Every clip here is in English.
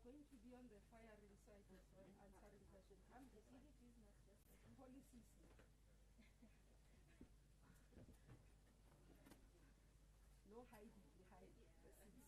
going to be on the firing side as well, answering questions. I'm the CDG's not just the policies. No hiding behind the scenes.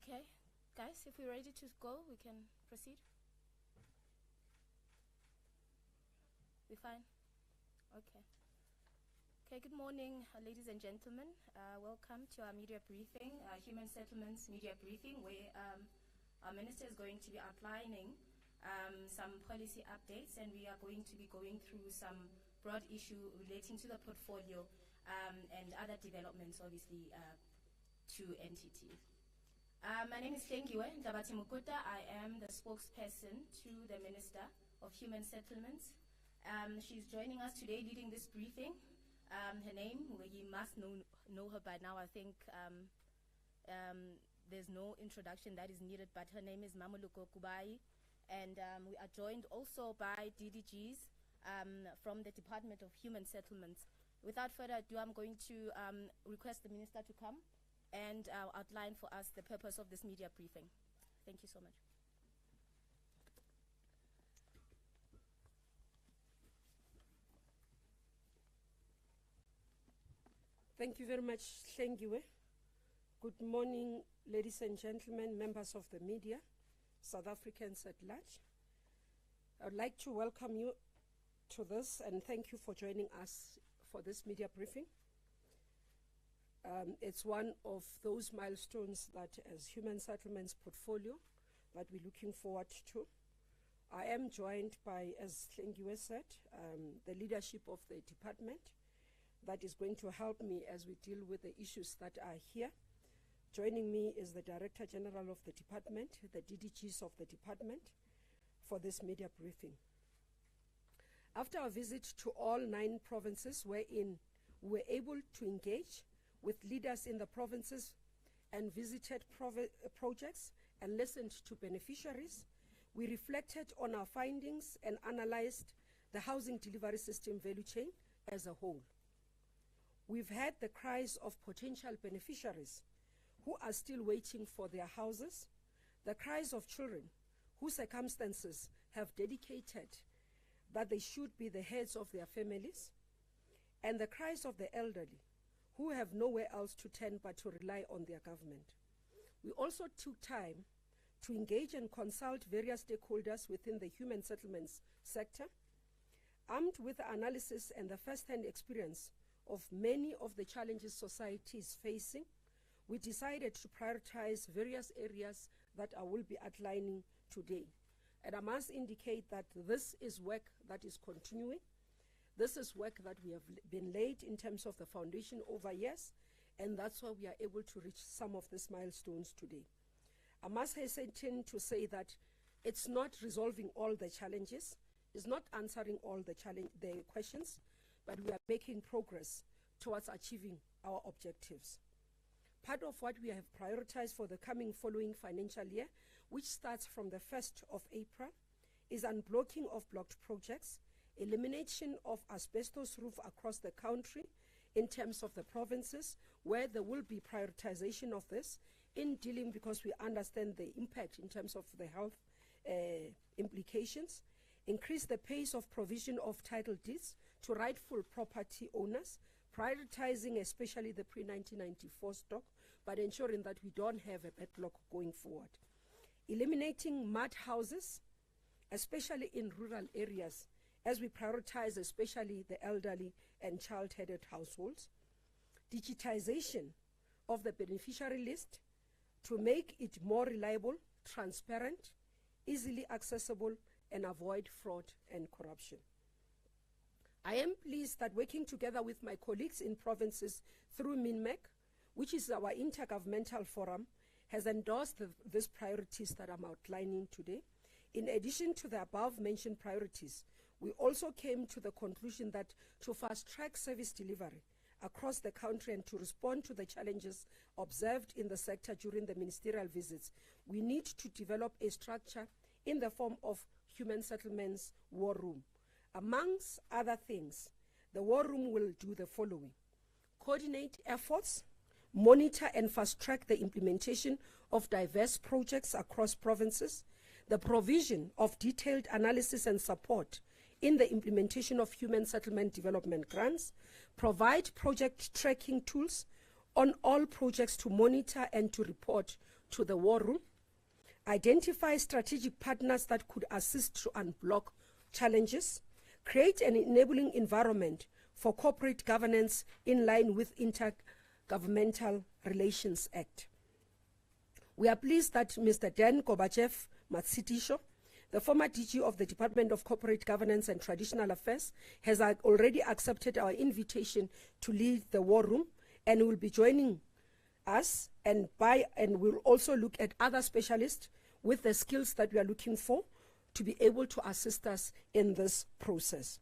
Okay, guys, if we're ready to go, we can proceed. We fine? Okay. Okay, good morning, ladies and gentlemen. Welcome to our media briefing, Human Settlements media briefing, where our minister is going to be outlining some policy updates, and we are going to be going through some broad issue relating to the portfolio and other developments, obviously, to entities. My name is Flengiwe Ndabati Mukuta. I am the spokesperson to the Minister of Human Settlements. She's joining us today leading this briefing. Her name, well, you must know her by now. I think there's no introduction that is needed, but her name is Mamuluko Kubai. And we are joined also by DDGs from the Department of Human Settlements. Without further ado, I'm going to request the Minister to come and outline for us the purpose of this media briefing. Thank you so much. Thank you very much, Hlengiwe. Good morning, ladies and gentlemen, members of the media, South Africans at large. I would like to welcome you to this and thank you for joining us for this media briefing. It's one of those milestones that as Human Settlements portfolio that we're looking forward to. I am joined by, as Hlengiwe said, the leadership of the department that is going to help me as we deal with the issues that are here. Joining me is the Director General of the department, the DDGs of the department, for this media briefing. After our visit to all 9 provinces wherein we were able to engage with leaders in the provinces and visited projects and listened to beneficiaries, we reflected on our findings and analyzed the housing delivery system value chain as a whole. We've heard the cries of potential beneficiaries who are still waiting for their houses, the cries of children whose circumstances have dedicated that they should be the heads of their families, and the cries of the elderly who have nowhere else to turn but to rely on their government. We also took time to engage and consult various stakeholders within the human settlements sector. Armed with the analysis and the first-hand experience of many of the challenges society is facing, we decided to prioritize various areas that I will be outlining today. And I must indicate that this is work that is continuing. This is work that we have been laid in terms of the foundation over years, and that's why we are able to reach some of these milestones today. I must hasten to say that it's not resolving all the challenges, it's not answering all the questions, but we are making progress towards achieving our objectives. Part of what we have prioritized for the following financial year, which starts from the 1st of April, is unblocking of blocked projects, elimination of asbestos roof across the country in terms of the provinces, where there will be prioritization of this in dealing, because we understand the impact in terms of the health implications, increase the pace of provision of title deeds to rightful property owners, prioritizing especially the pre-1994 stock, but ensuring that we don't have a backlog going forward. Eliminating mud houses, especially in rural areas, as we prioritize especially the elderly and child-headed households. Digitization of the beneficiary list to make it more reliable, transparent, easily accessible, and avoid fraud and corruption. I am pleased that working together with my colleagues in provinces through MINMEC, which is our intergovernmental forum, has endorsed these priorities that I'm outlining today. In addition to the above-mentioned priorities, we also came to the conclusion that to fast-track service delivery across the country and to respond to the challenges observed in the sector during the ministerial visits, we need to develop a structure in the form of Human Settlements War Room. Amongst other things, the War Room will do the following: coordinate efforts, monitor and fast-track the implementation of diverse projects across provinces, the provision of detailed analysis and support in the implementation of human settlement development grants, provide project tracking tools on all projects to monitor and to report to the War Room, identify strategic partners that could assist to unblock challenges, create an enabling environment for corporate governance in line with Intergovernmental Relations Act. We are pleased that Mr. Dan Kobachev Matsitisho, the former DG of the Department of Corporate Governance and Traditional Affairs, has already accepted our invitation to lead the War Room and will be joining us and will also look at other specialists with the skills that we are looking for to be able to assist us in this process.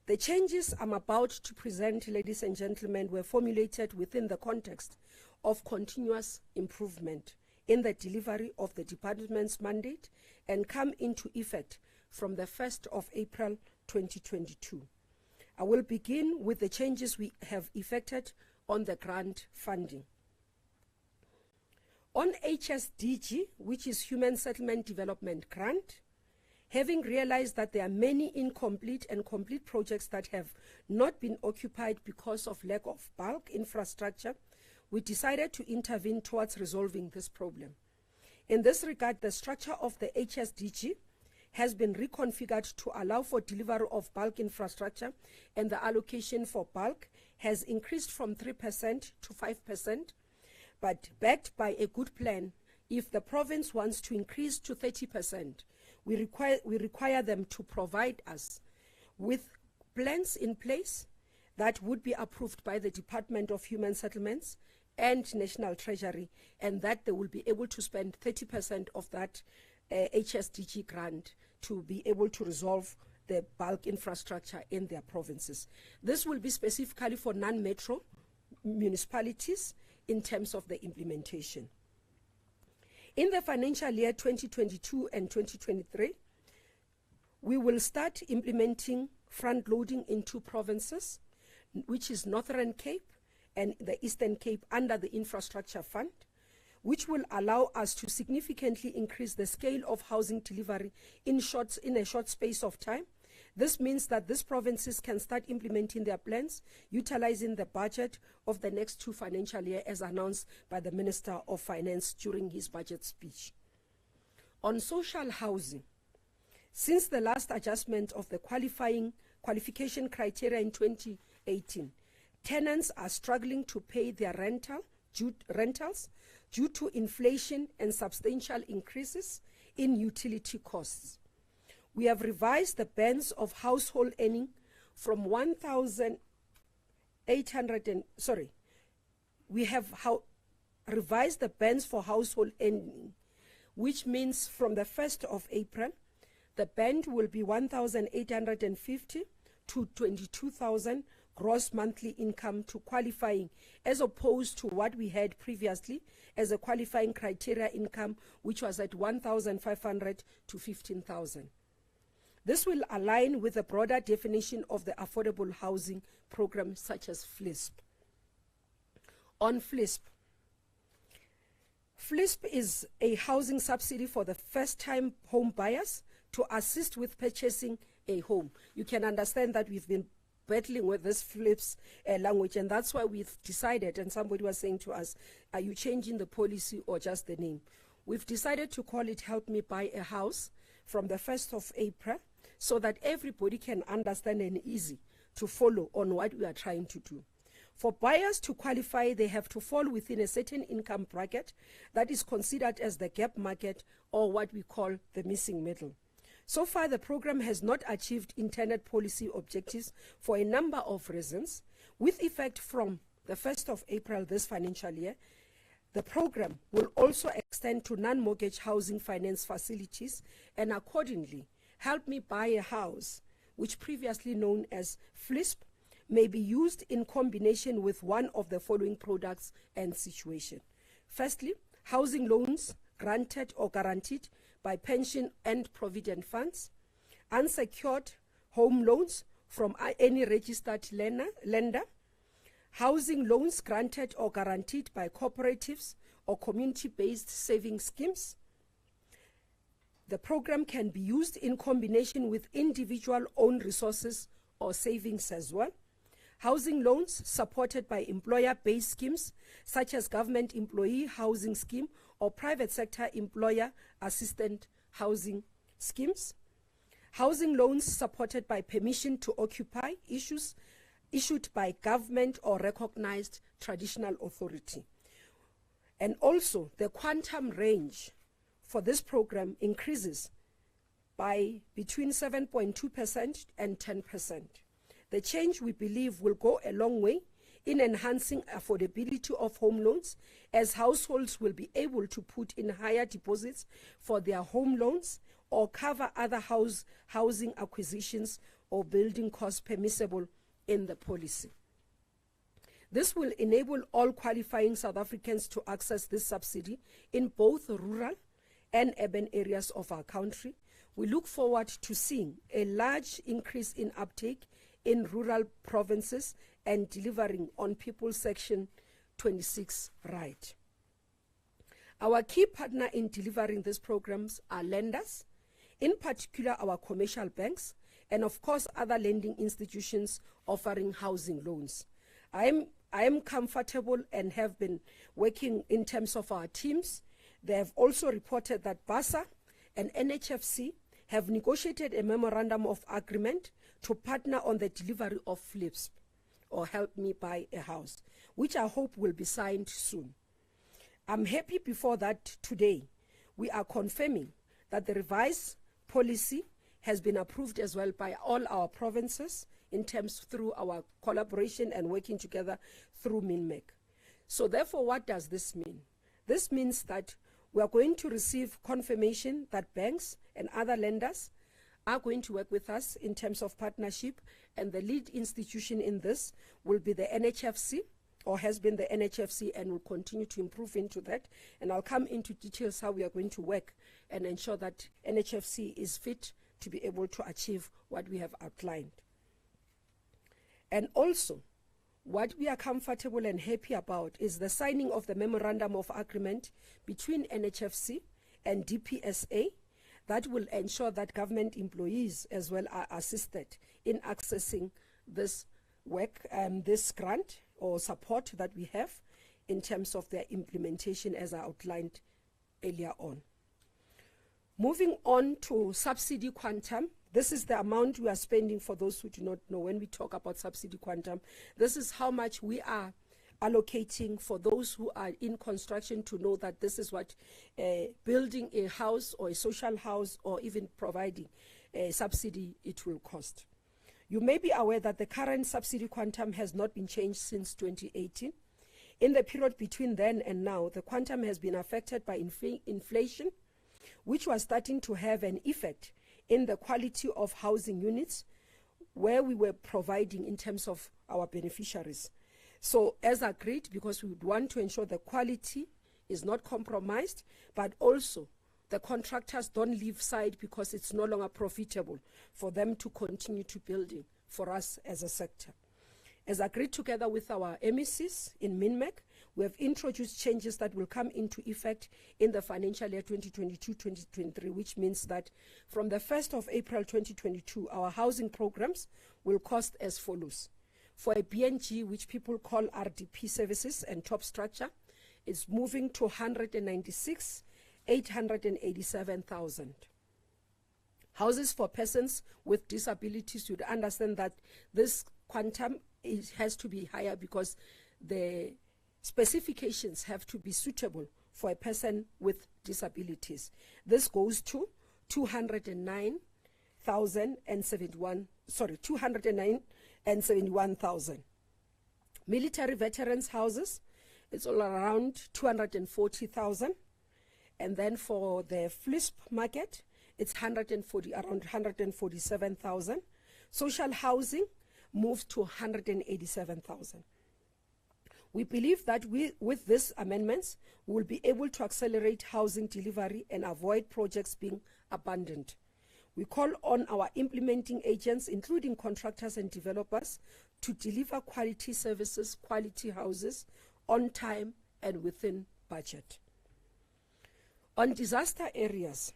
The changes I'm about to present, ladies and gentlemen, were formulated within the context of continuous improvement in the delivery of the department's mandate and come into effect from the 1st of April 2022. I will begin with the changes we have effected on the grant funding. On HSDG, which is Human Settlement Development Grant, having realized that there are many incomplete and complete projects that have not been occupied because of lack of bulk infrastructure, we decided to intervene towards resolving this problem. In this regard, the structure of the HSDG has been reconfigured to allow for delivery of bulk infrastructure, and the allocation for bulk has increased from 3% to 5%, but backed by a good plan. If the province wants to increase to 30%, we require them to provide us with plans in place that would be approved by the Department of Human Settlements and National Treasury, and that they will be able to spend 30% of that HSDG grant to be able to resolve the bulk infrastructure in their provinces. This will be specifically for non-metro municipalities in terms of the implementation. In the financial year 2022 and 2023, we will start implementing front-loading in 2 provinces, which is Northern Cape and the Eastern Cape under the Infrastructure Fund, which will allow us to significantly increase the scale of housing delivery in a short space of time. This means that these provinces can start implementing their plans, utilizing the budget of the next 2 financial years as announced by the Minister of Finance during his budget speech. On social housing, since the last adjustment of the qualification criteria in 2018, tenants are struggling to pay their rentals due to inflation and substantial increases in utility costs. We have revised the bands of household earning from revised the bands for household earning, which means from the 1st of April, the band will be 1,850 to 22,000 gross monthly income to qualifying, as opposed to what we had previously as a qualifying criteria income, which was at 1,500 to 15,000. This will align with the broader definition of the affordable housing program, such as FLISP. On FLISP, FLISP is a housing subsidy for the first-time home buyers to assist with purchasing a home. You can understand that we've been battling with this FLISP language, and that's why we've decided, and somebody was saying to us, are you changing the policy or just the name? We've decided to call it Help Me Buy a House from the 1st of April, so that everybody can understand and easy to follow on what we are trying to do. For buyers to qualify, they have to fall within a certain income bracket that is considered as the gap market, or what we call the missing middle. So far, the program has not achieved intended policy objectives for a number of reasons. With effect from the 1st of April this financial year, the program will also extend to non-mortgage housing finance facilities and accordingly, Help Me Buy a House, which previously known as FLISP, may be used in combination with one of the following products and situation. Firstly, housing loans granted or guaranteed by pension and provident funds, unsecured home loans from any registered lender, housing loans granted or guaranteed by cooperatives or community-based saving schemes. The program can be used in combination with individual own resources or savings as well. Housing loans supported by employer-based schemes such as government employee housing scheme or private sector employer assistant housing schemes. Housing loans supported by permission to occupy issued by government or recognized traditional authority. And also the quantum range for this program increases by between 7.2% and 10%. The change, we believe, will go a long way in enhancing affordability of home loans, as households will be able to put in higher deposits for their home loans or cover other housing acquisitions or building costs permissible in the policy. This will enable all qualifying South Africans to access this subsidy in both rural and urban areas of our country. We look forward to seeing a large increase in uptake in rural provinces and delivering on People's Section 26 right. Our key partner in delivering these programs are lenders, in particular our commercial banks, and of course other lending institutions offering housing loans. I am comfortable and have been working in terms of our teams. They have also reported that BASA and NHFC have negotiated a memorandum of agreement to partner on the delivery of FLISP, or Help Me Buy a House, which I hope will be signed soon. I'm happy before that today we are confirming that the revised policy has been approved as well by all our provinces in terms through our collaboration and working together through MINMEC. So therefore, what does this mean? This means that we are going to receive confirmation that banks and other lenders are going to work with us in terms of partnership, and the lead institution in this will be the NHFC, or has been the NHFC, and will continue to improve into that. And I'll come into details how we are going to work and ensure that NHFC is fit to be able to achieve what we have outlined. And also, what we are comfortable and happy about is the signing of the Memorandum of Agreement between NHFC and DPSA that will ensure that government employees as well are assisted in accessing this work, this grant or support that we have in terms of their implementation as I outlined earlier on. Moving on to subsidy quantum. This is the amount we are spending. For those who do not know, when we talk about subsidy quantum, this is how much we are allocating for those who are in construction to know that this is what building a house or a social house or even providing a subsidy it will cost. You may be aware that the current subsidy quantum has not been changed since 2018. In the period between then and now, the quantum has been affected by inflation, which was starting to have an effect in the quality of housing units where we were providing in terms of our beneficiaries. So as agreed, because we would want to ensure the quality is not compromised, but also the contractors don't leave side because it's no longer profitable for them to continue to building for us as a sector. As agreed together with our MECs in MINMEC, we have introduced changes that will come into effect in the financial year 2022-2023, which means that from the 1st of April 2022, our housing programs will cost as follows. For a BNG, which people call RDP services and top structure, is moving to 196,887,000. Houses for persons with disabilities, you'd understand that this quantum has to be higher because the specifications have to be suitable for a person with disabilities. This goes to 209,071,000. Military veterans houses, it's all around 240,000. And then for the FLISP market, it's around 147,000. Social housing moves to 187,000. We believe that with these amendments, we will be able to accelerate housing delivery and avoid projects being abandoned. We call on our implementing agents, including contractors and developers, to deliver quality services, quality houses, on time and within budget. On disaster areas,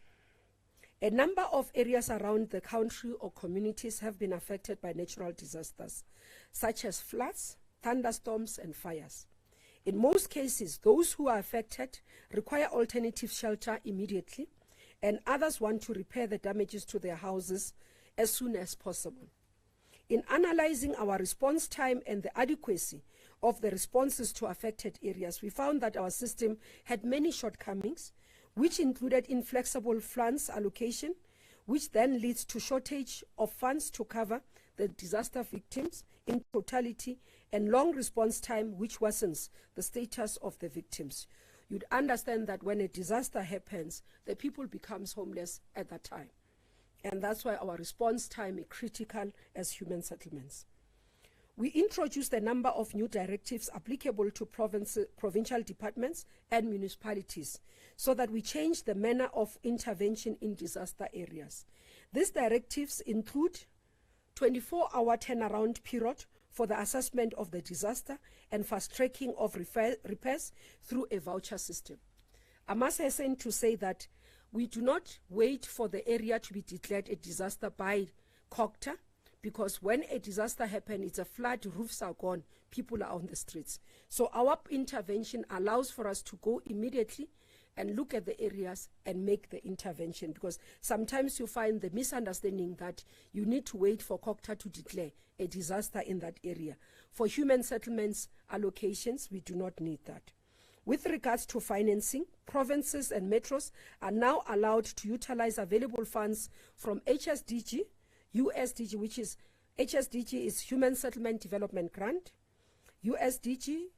a number of areas around the country or communities have been affected by natural disasters, such as floods, thunderstorms, and fires. In most cases, those who are affected require alternative shelter immediately, and others want to repair the damages to their houses as soon as possible. In analyzing our response time and the adequacy of the responses to affected areas, we found that our system had many shortcomings, which included inflexible funds allocation, which then leads to shortage of funds to cover the disaster victims in totality, and long response time, which worsens the status of the victims. You'd understand that when a disaster happens, the people becomes homeless at that time. And that's why our response time is critical as human settlements. We introduced a number of new directives applicable to provincial departments and municipalities so that we change the manner of intervention in disaster areas. These directives include 24-hour turnaround period for the assessment of the disaster and fast-tracking of repairs through a voucher system. I must hasten to say that we do not wait for the area to be declared a disaster by COGTA, because when a disaster happens, it's a flood, roofs are gone, people are on the streets. So our intervention allows for us to go immediately and look at the areas and make the intervention, because sometimes you find the misunderstanding that you need to wait for COGTA to declare a disaster in that area. For human settlements allocations, we do not need that. With regards to financing, provinces and metros are now allowed to utilize available funds from HSDG, USDG, which is HSDG is Human Settlement Development Grant, USDG,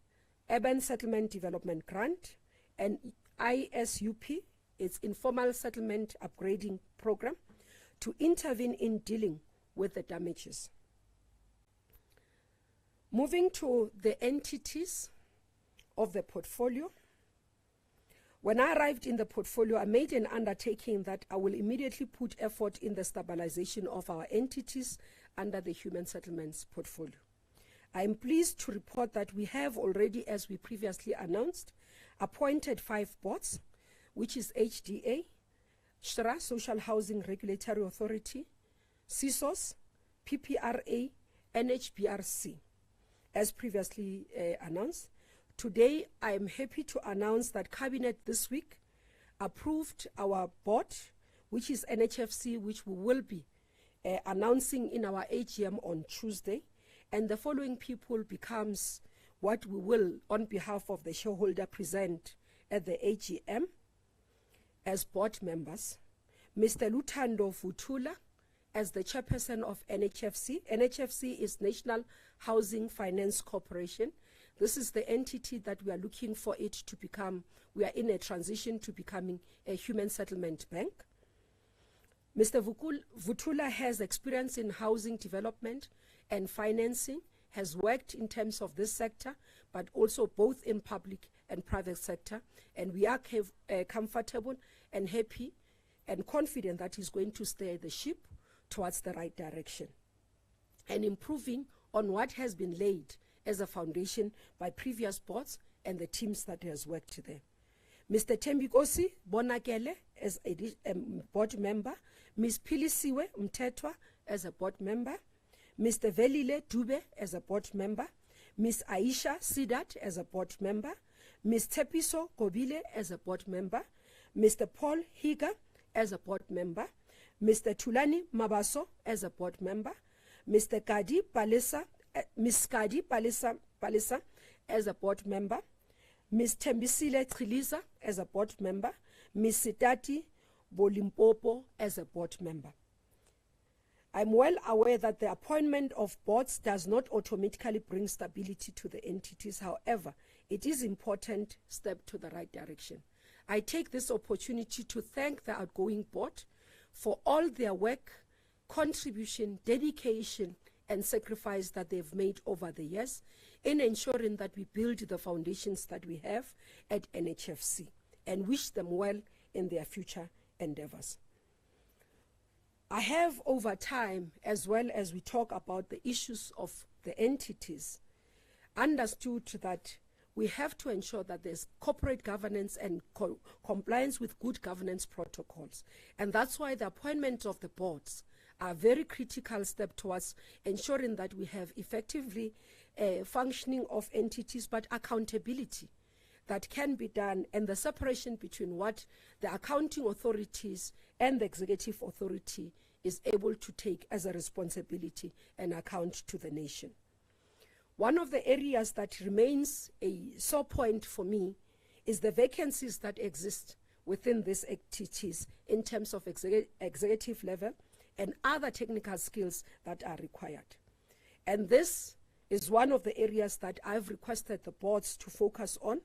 Urban Settlement Development Grant, and ISUP, its Informal Settlement Upgrading Program, to intervene in dealing with the damages. Moving to the entities of the portfolio. When I arrived in the portfolio, I made an undertaking that I will immediately put effort in the stabilization of our entities under the human settlements portfolio. I am pleased to report that we have already, as we previously announced, appointed 5 boards, which is HDA, SHRA, Social Housing Regulatory Authority, CSOS, PPRA, and HBRC, as previously announced. Today, I am happy to announce that Cabinet this week approved our board, which is NHFC, which we will be announcing in our AGM on Tuesday. And the following people becomes what we will, on behalf of the shareholder, present at the AGM as board members. Mr. Luthando Vuthula as the chairperson of NHFC. NHFC is National Housing Finance Corporation. This is the entity that we are looking for it to become. We are in a transition to becoming a human settlement bank. Mr. Vuthula has experience in housing development and financing, has worked in terms of this sector, but also both in public and private sector. And we are comfortable and happy and confident that he's going to steer the ship towards the right direction and improving on what has been laid as a foundation by previous boards and the teams that has worked there. Mr. Tembikosi Bonakele as a board member, Ms. Pilisiwe Mtetwa as a board member, Mr. Velile Dube as a board member, Ms. Aisha Sidat as a board member, Ms. Tepiso Gobile as a board member, Mr. Paul Higa as a board member, Mr. Tulani Mabaso as a board member, Mr. Kadi Palisa, Ms. Kadi Palisa as a board member, Ms. Tembisile Triliza as a board member, Ms. Sitati Bolimpopo as a board member. I'm well aware that the appointment of boards does not automatically bring stability to the entities. However, it is an important step to the right direction. I take this opportunity to thank the outgoing board for all their work, contribution, dedication, and sacrifice that they've made over the years in ensuring that we build the foundations that we have at NHFC, and wish them well in their future endeavors. I have over time, as well as we talk about the issues of the entities, understood that we have to ensure that there's corporate governance and compliance with good governance protocols. And that's why the appointment of the boards are a very critical step towards ensuring that we have effectively functioning of entities, but accountability that can be done, and the separation between what the accounting authorities and the executive authority is able to take as a responsibility and account to the nation. One of the areas that remains a sore point for me is the vacancies that exist within these entities in terms of executive level and other technical skills that are required. And this is one of the areas that I've requested the boards to focus on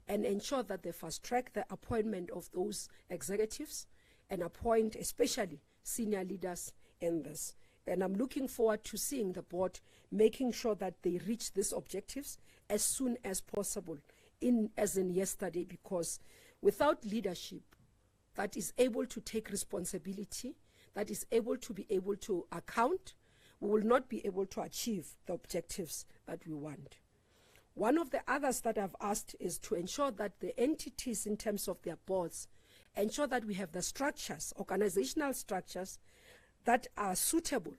and ensure that they fast track the appointment of those executives and appoint especially senior leaders in this. And I'm looking forward to seeing the board making sure that they reach these objectives as soon as possible, as in yesterday, because without leadership that is able to take responsibility, that is able to account, we will not be able to achieve the objectives that we want. One of the others that I've asked is to ensure that the entities in terms of their boards ensure that we have the structures, organizational structures that are suitable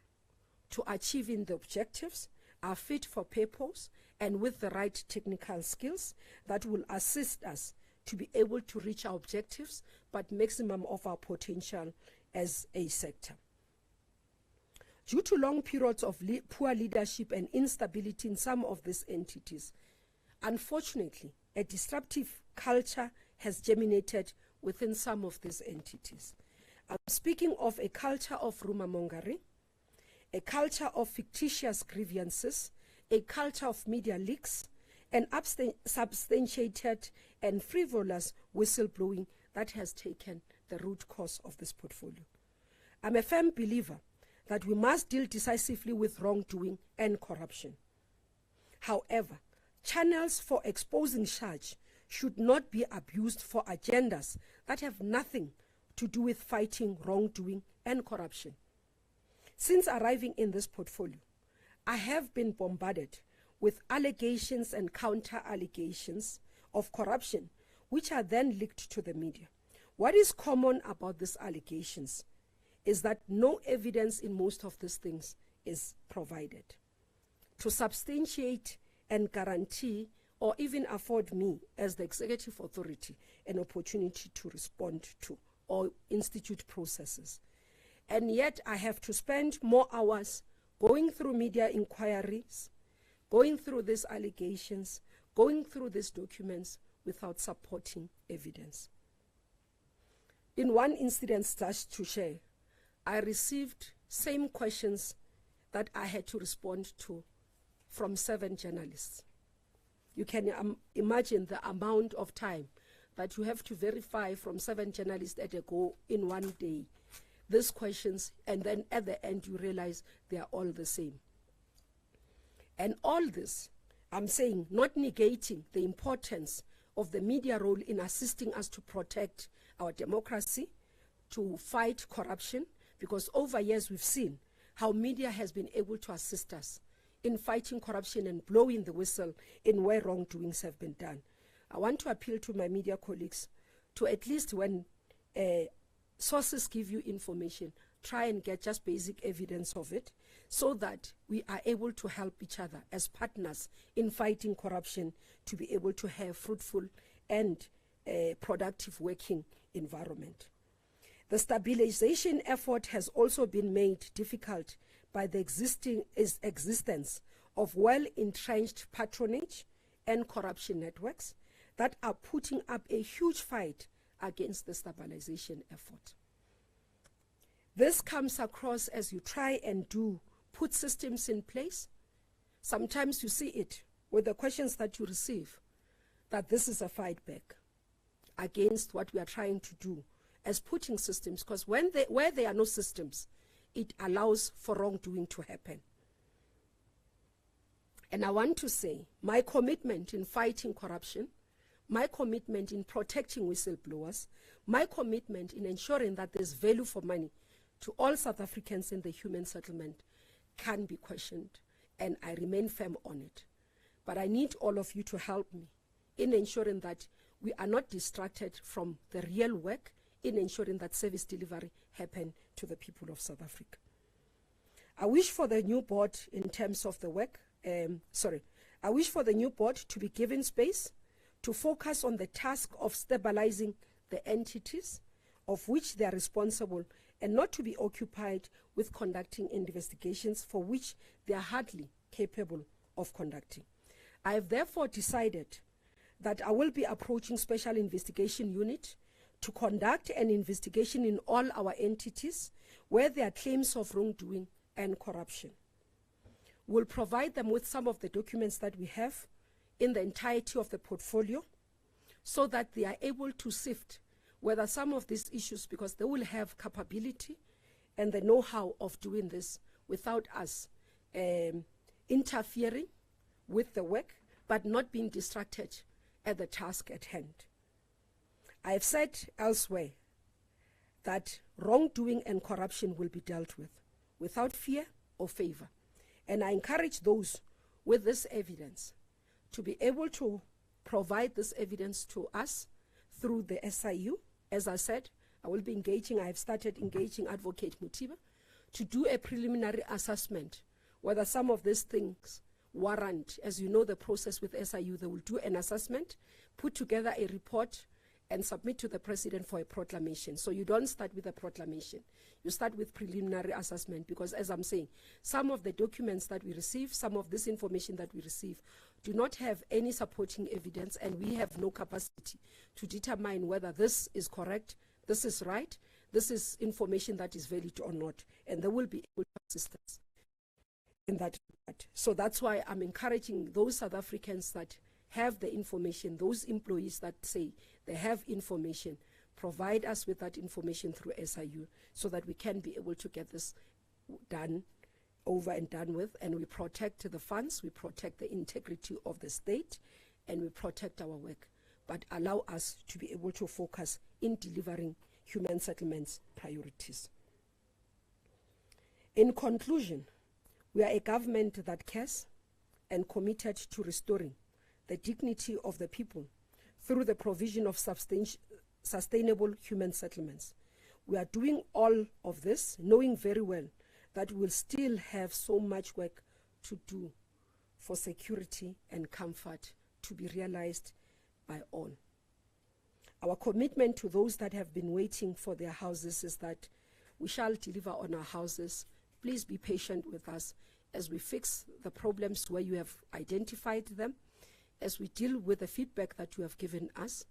to achieving the objectives, are fit for purpose, and with the right technical skills that will assist us to be able to reach our objectives, but maximum of our potential as a sector. Due to long periods of poor leadership and instability in some of these entities, unfortunately, a disruptive culture has germinated within some of these entities. I'm speaking of a culture of rumor-mongering, a culture of fictitious grievances, a culture of media leaks, and substantiated and frivolous whistleblowing that has taken the root cause of this portfolio. I'm a firm believer that we must deal decisively with wrongdoing and corruption. However, channels for exposing such should not be abused for agendas that have nothing to do with fighting wrongdoing and corruption. Since arriving in this portfolio, I have been bombarded with allegations and counter-allegations of corruption, which are then leaked to the media. What is common about these allegations is that no evidence in most of these things is provided to substantiate and guarantee or even afford me as the executive authority an opportunity to respond to or institute processes. And yet I have to spend more hours going through media inquiries, going through these allegations, going through these documents without supporting evidence. In one incident just to share, I received same questions that I had to respond to from 7 journalists. You can imagine the amount of time that you have to verify from 7 journalists at a go in one day these questions, and then at the end you realize they are all the same. And all this, I'm saying, not negating the importance of the media role in assisting us to protect our democracy, to fight corruption, because over years we've seen how media has been able to assist us in fighting corruption and blowing the whistle in where wrongdoings have been done. I want to appeal to my media colleagues to, at least when sources give you information, try and get just basic evidence of it so that we are able to help each other as partners in fighting corruption to be able to have fruitful and productive working environment. The stabilization effort has also been made difficult by the existence of well-entrenched patronage and corruption networks that are putting up a huge fight against the stabilization effort. This comes across as you try and put systems in place. Sometimes you see it with the questions that you receive, that this is a fight back against what we are trying to do as putting systems, because where there are no systems, it allows for wrongdoing to happen. And I want to say, my commitment in fighting corruption, my commitment in protecting whistleblowers, my commitment in ensuring that there's value for money to all South Africans in the human settlement can be questioned, and I remain firm on it. But I need all of you to help me in ensuring that we are not distracted from the real work, in ensuring that service delivery happen to the people of South Africa. I wish for the new board in terms of the work, I wish for the new board to be given space to focus on the task of stabilizing the entities of which they are responsible, and not to be occupied with conducting investigations for which they are hardly capable of conducting. I have therefore decided that I will be approaching Special Investigation Unit to conduct an investigation in all our entities where there are claims of wrongdoing and corruption. We'll provide them with some of the documents that we have in the entirety of the portfolio, so that they are able to sift whether some of these issues, because they will have capability and the know-how of doing this without us interfering with the work, but not being distracted at the task at hand. I have said elsewhere that wrongdoing and corruption will be dealt with without fear or favor. And I encourage those with this evidence to be able to provide this evidence to us through the SIU. As I said, I will be engaging, I have started engaging Advocate Mutiba to do a preliminary assessment whether some of these things warrant. As you know, the process with SIU, they will do an assessment, put together a report, and submit to the president for a proclamation. So you don't start with a proclamation. You start with preliminary assessment, because as I'm saying, some of the documents that we receive, some of this information that we receive do not have any supporting evidence, and we have no capacity to determine whether this is correct, this is right, this is information that is valid or not, and they will be able to assist us in that. So that's why I'm encouraging those South Africans that have the information, those employees that say they have information, provide us with that information through SIU so that we can be able to get this done, over and done with, and we protect the funds, we protect the integrity of the state, and we protect our work, but allow us to be able to focus in delivering human settlements priorities. In conclusion, we are a government that cares and committed to restoring the dignity of the people through the provision of sustainable human settlements. We are doing all of this knowing very well that we'll still have so much work to do for security and comfort to be realized by all. Our commitment to those that have been waiting for their houses is that we shall deliver on our houses. Please be patient with us as we fix the problems where you have identified them, as we deal with the feedback that you have given us.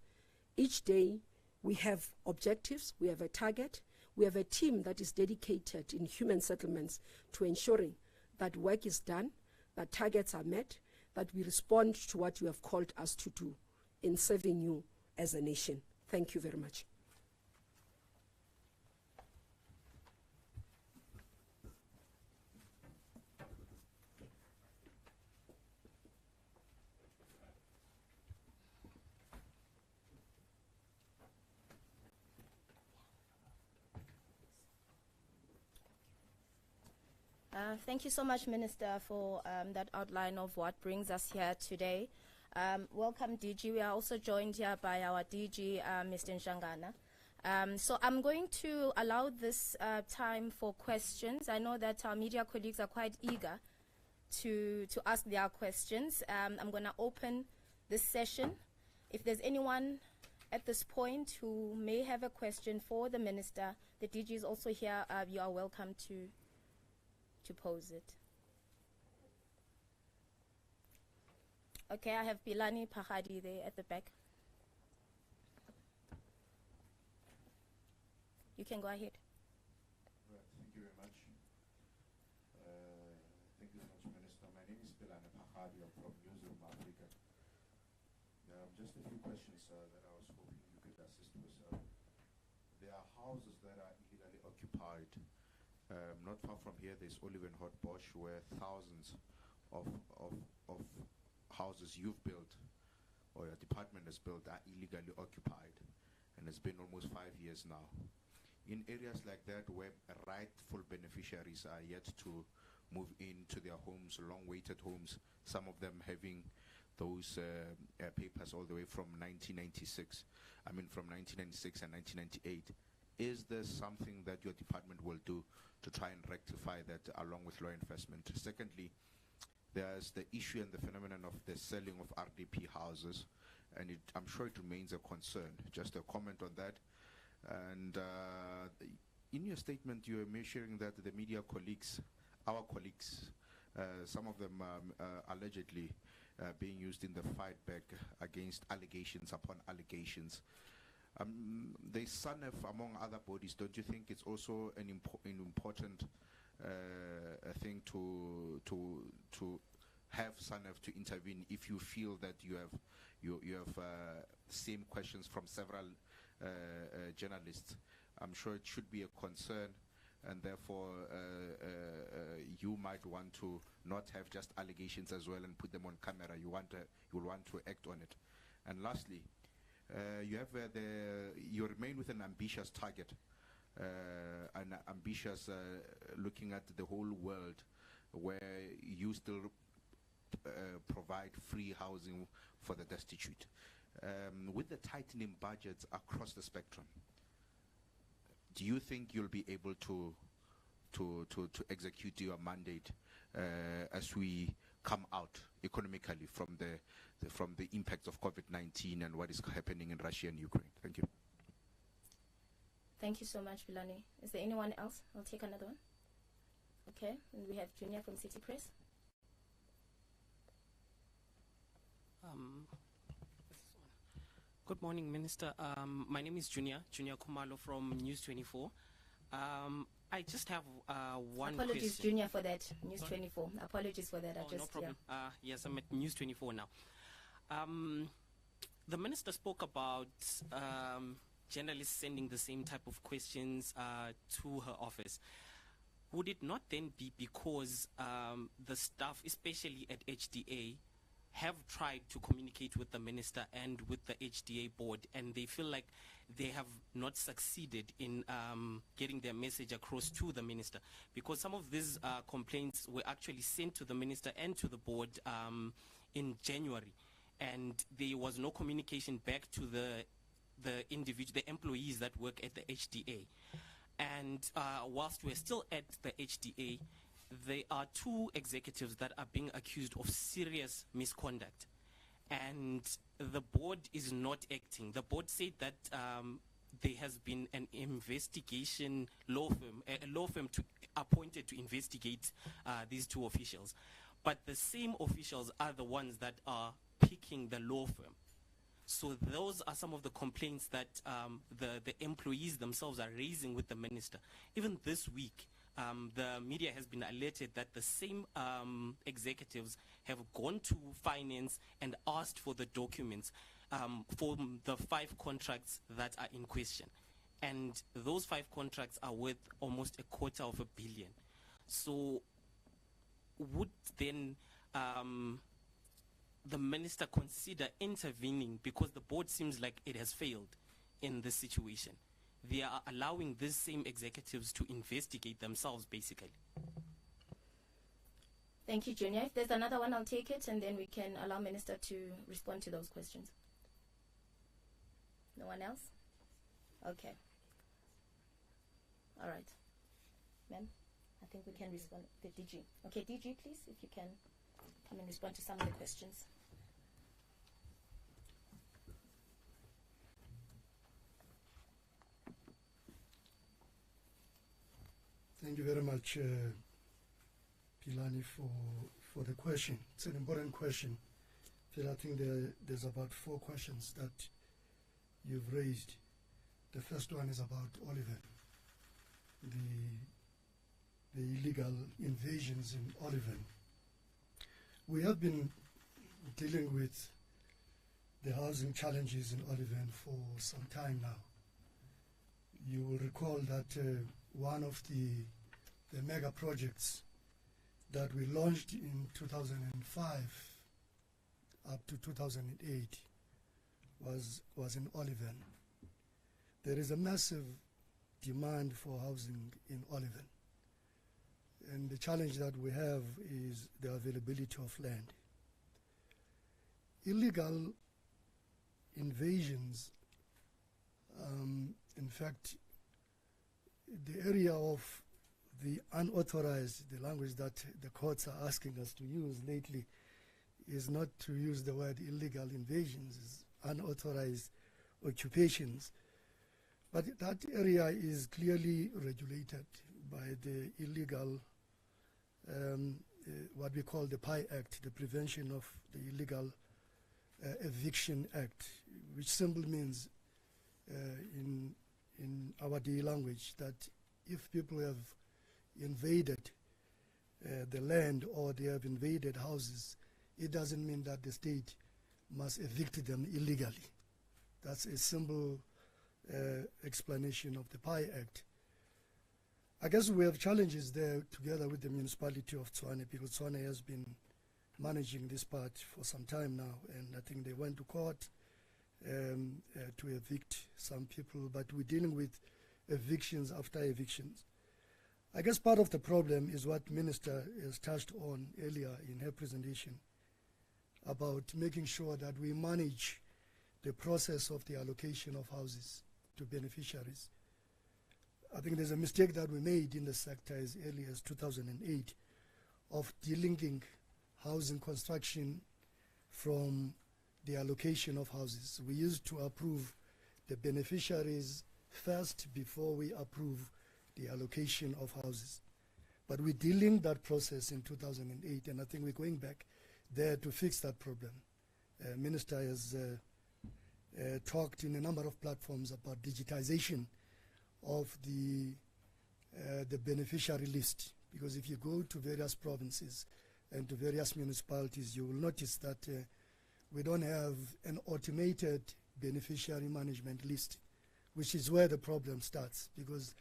Each day we have objectives, we have a target, we have a team that is dedicated in human settlements to ensuring that work is done, that targets are met, that we respond to what you have called us to do in serving you as a nation. Thank you very much. Thank you so much, Minister, for that outline of what brings us here today. Welcome, DG. We are also joined here by our DG, Mr. Nshangana. So I'm going to allow this time for questions. I know that our media colleagues are quite eager to ask their questions. I'm going to open this session. If there's anyone at this point who may have a question for the Minister, the DG is also here. You are welcome to pose it. Okay, I have Bilani Pahadi there at the back. You can go ahead. Right, thank you very much. Thank you so much, Minister. My name is Bilani Pahadi. I'm from Newsroom Africa. Just a few questions that I was hoping you could assist with. There are houses that are illegally occupied. Not far from here, there's Olivenhout Bosch, where thousands of houses you've built or your department has built are illegally occupied, and it's been almost 5 years now. In areas like that where rightful beneficiaries are yet to move into their homes, long-waited homes, some of them having those papers all the way from 1996, from 1996 and 1998, is there something that your department will do to try and rectify that along with law enforcement? Secondly, there's the issue and the phenomenon of the selling of RDP houses, and I'm sure it remains a concern. Just a comment on that. And in your statement, you are mentioning that the media colleagues, our colleagues, some of them allegedly being used in the fight back against allegations upon allegations. The SANEF, among other bodies, don't you think it's also an important thing to have SANEF to intervene if you feel that you have same questions from several journalists? I'm sure it should be a concern, and therefore you might want to not have just allegations as well and put them on camera. You will want to act on it. And lastly, you remain with an ambitious target, looking at the whole world, where you still provide free housing for the destitute. With the tightening budgets across the spectrum, do you think you'll be able to execute your mandate as we come out economically from the impacts of COVID-19 and what is happening in Russia and Ukraine? Thank you. Thank you so much, Bilani. Is there anyone else? I'll take another one. Okay, and we have Junior from City Press. Good morning, Minister. My name is Junior Kumalo from News 24. I just have one Apologies, question. Junior, for that. News 24. Apologies for that. No problem. Yes, I'm at News 24 now. The Minister spoke about journalists sending the same type of questions to her office. Would it not then be because the staff, especially at HDA, have tried to communicate with the Minister and with the HDA board, and they feel like they have not succeeded in getting their message across to the Minister? Because some of these complaints were actually sent to the Minister and to the board in January, and there was no communication back to the employees that work at the HDA. And whilst we're still at the HDA, there are two executives that are being accused of serious misconduct, and the board is not acting. The board said that there has been an investigation law firm appointed to investigate these two officials, but the same officials are the ones that are picking the law firm. So those are some of the complaints that the employees themselves are raising with the Minister. Even this week, the media has been alerted that the same executives have gone to finance and asked for the documents for the 5 contracts that are in question. And those 5 contracts are worth almost $250 million. So would then the Minister consider intervening, because the board seems like it has failed in this situation? They are allowing these same executives to investigate themselves, basically. Thank you, Junior. If there's another one, I'll take it, and then we can allow Minister to respond to those questions. No one else? Okay. All right. Ma'am, I think we can respond. The DG. Okay, DG, please, if you can come and respond to some of the questions. Thank you very much, Pilani, for the question. It's an important question. Phil, I think there's about 4 questions that you've raised. The first one is about Oliver, the illegal invasions in Oliver. We have been dealing with the housing challenges in Oliver for some time now. You will recall that one of the mega projects that we launched in 2005 up to 2008 was in Oliver. There is a massive demand for housing in Oliver, and the challenge that we have is the availability of land. Illegal invasions, in fact, the area of the unauthorized, the language that the courts are asking us to use lately, is not to use the word illegal invasions, it's unauthorized occupations. But that area is clearly regulated by the illegal, what we call the PI Act, the Prevention of the Illegal Eviction Act, which simply means in our day language that if people have invaded the land or they have invaded houses, it doesn't mean that the state must evict them illegally. That's a simple explanation of the PI Act. I guess we have challenges there together with the municipality of Tshwane, because Tshwane has been managing this part for some time now, and I think they went to court to evict some people, but we're dealing with evictions after evictions. I guess part of the problem is what Minister has touched on earlier in her presentation about making sure that we manage the process of the allocation of houses to beneficiaries. I think there's a mistake that we made in the sector as early as 2008 of delinking housing construction from the allocation of houses. We used to approve the beneficiaries first before we approve the allocation of houses. But we delinked that process in 2008, and I think we're going back there to fix that problem. Minister has talked in a number of platforms about digitization of the beneficiary list, because if you go to various provinces and to various municipalities, you will notice that we don't have an automated beneficiary management list, which is where the problem starts, because